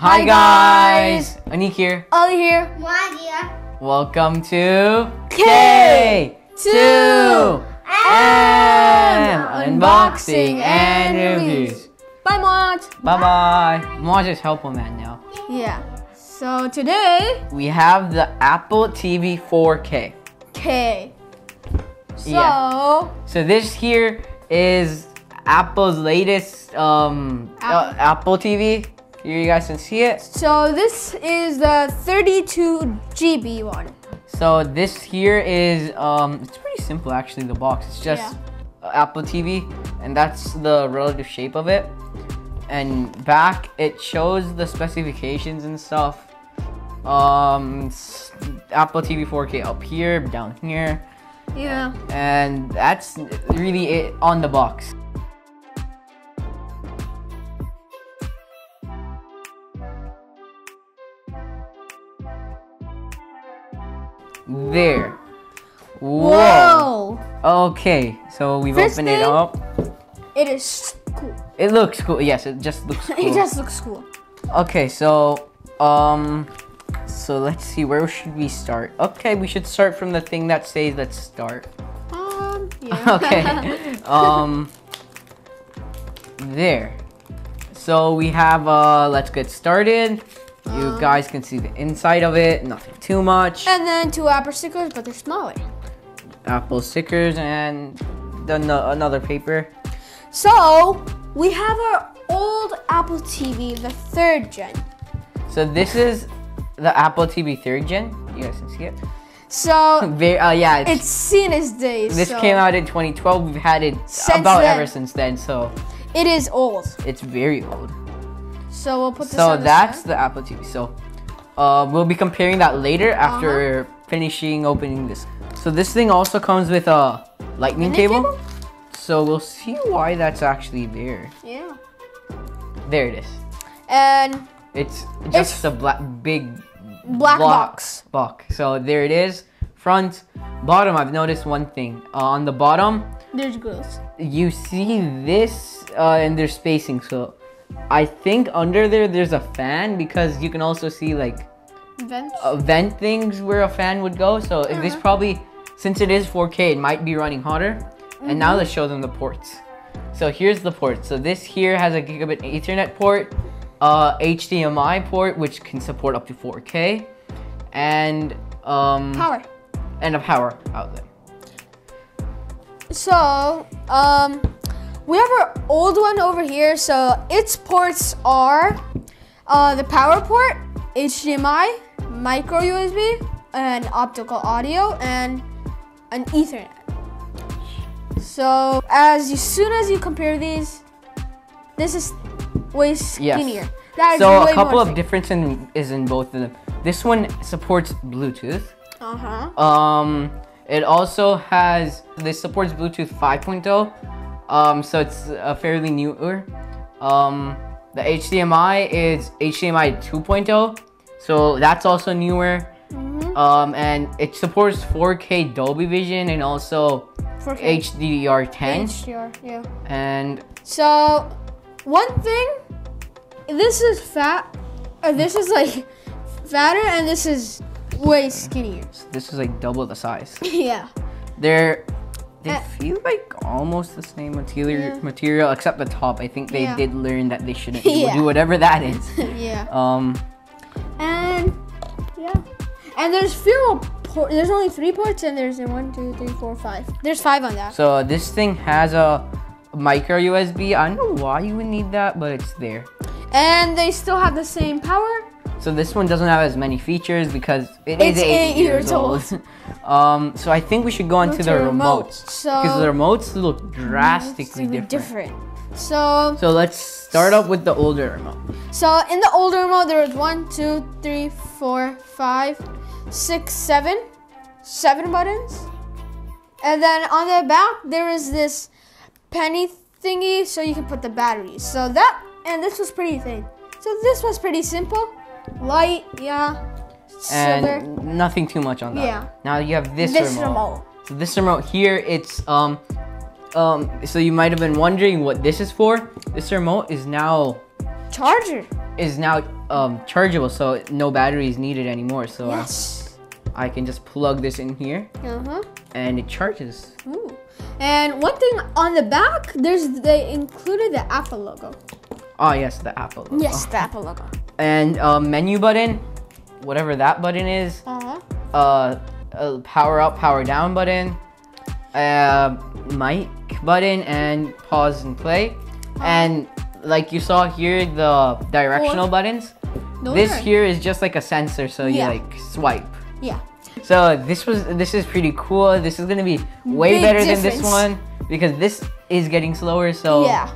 Hi guys! Aniq here. Ollie here. Muaz here. Welcome to K2M Unboxing and Reviews. Bye, Muaz. Bye bye. Muaz is helpful man now. Yeah. So today, We have the Apple TV 4K. K. So Yeah. So this here is Apple's latest Apple TV. Here you guys can see it. So this is the 32 GB one. So this here is it's pretty simple actually. The box. It's just Apple TV, and that's the relative shape of it. And back it shows the specifications and stuff. Apple TV 4K up here, down here. Yeah. And that's really it on the box. There. Whoa. Okay, so we've First opened it thing- up. It is cool. It looks cool. Yes, it just looks cool. It just looks cool. Okay, so so let's see, where should we start? Okay, we should start from the thing that says let's start. Yeah. Okay. There. So we have let's get started. You guys can see the inside of it, nothing too much. And then two Apple stickers, but they're smaller. Apple stickers and another paper. So we have our old Apple TV, the 3rd gen. So this is the Apple TV 3rd gen. You guys can see it. So Very, yeah, it's seen its days. this so came out in 2012. We've had it Since about then. ever since then. So It is old. it's very old. So we'll put this So on the that's side. the Apple TV. So we'll be comparing that later after finishing opening this. So this thing also comes with a lightning cable. So we'll see why that's actually there. Yeah. There it is. And It's just a big black box. So there it is. Front, bottom. I've noticed one thing. On the bottom, There's grills. you see this and there's spacing. So I think under there's a fan, because you can also see like Vents. vent things where a fan would go. So this probably, since it is 4K, it might be running hotter. And now let's show them the ports. So here's the port. So this here has a gigabit Ethernet port, HDMI port, which can support up to 4K, and Power. and a power outlet. So, we have our old one over here. So its ports are the power port, HDMI, micro USB, and optical audio, and an Ethernet. So soon as you compare these, this is way skinnier. That is So a way couple more of thick. differences is in both of them. This one supports Bluetooth. It also has, this supports Bluetooth 5.0. So it's fairly newer. The HDMI is HDMI 2.0. So that's also newer. And it supports 4K Dolby Vision and also 4K. HDR10. HDR, yeah. And So, one thing, this is fat, or this is like fatter, and this is way skinnier. this is like double the size. Yeah. They Uh, feel like almost the same material except the top. I think they did learn that they shouldn't Yeah. do whatever that is. Yeah. Um, And there's fewer ports. There's only 3 ports, and there's 1, 2, 3, 4, 5. There's 5 on that. so this thing has a micro USB. I don't know why you would need that, but it's there. And they still have the same power. So this one doesn't have as many features because It's is 8 years old. So I think we should go on to the remotes. So Because the remotes look drastically different. So So let's start up with the older remote. in the older remote, there was 1, 2, 3, 4, 5, 6, 7. 7 buttons. And then on the back, there is this penny thingy, so you can put the batteries. So this was pretty thin. So this was pretty simple. Light, silver. And nothing too much on that. Yeah. Now you have this remote. remote. So this remote here, it's so you might have been wondering what this is for. This remote is now Charger. chargeable, so no battery is needed anymore. So Yes. I can just plug this in here, and it charges. Ooh. And one thing on the back, they included the Apple logo. Oh yes, the Apple logo. Yes, the Apple logo. And menu button, whatever that button is. A power up, power down button. Mic button, and pause and play. And like you saw here, the directional buttons. This here is just like a sensor, so you like swipe. Yeah. So this is pretty cool. This is gonna be way better than this one because this is getting slower. So yeah.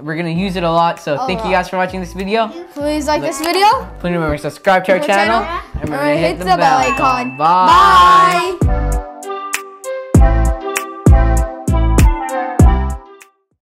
We're gonna use it a lot. So thank you guys for watching this video. Please like this video. Please remember to subscribe to our channel. And remember to hit the bell icon. Bye.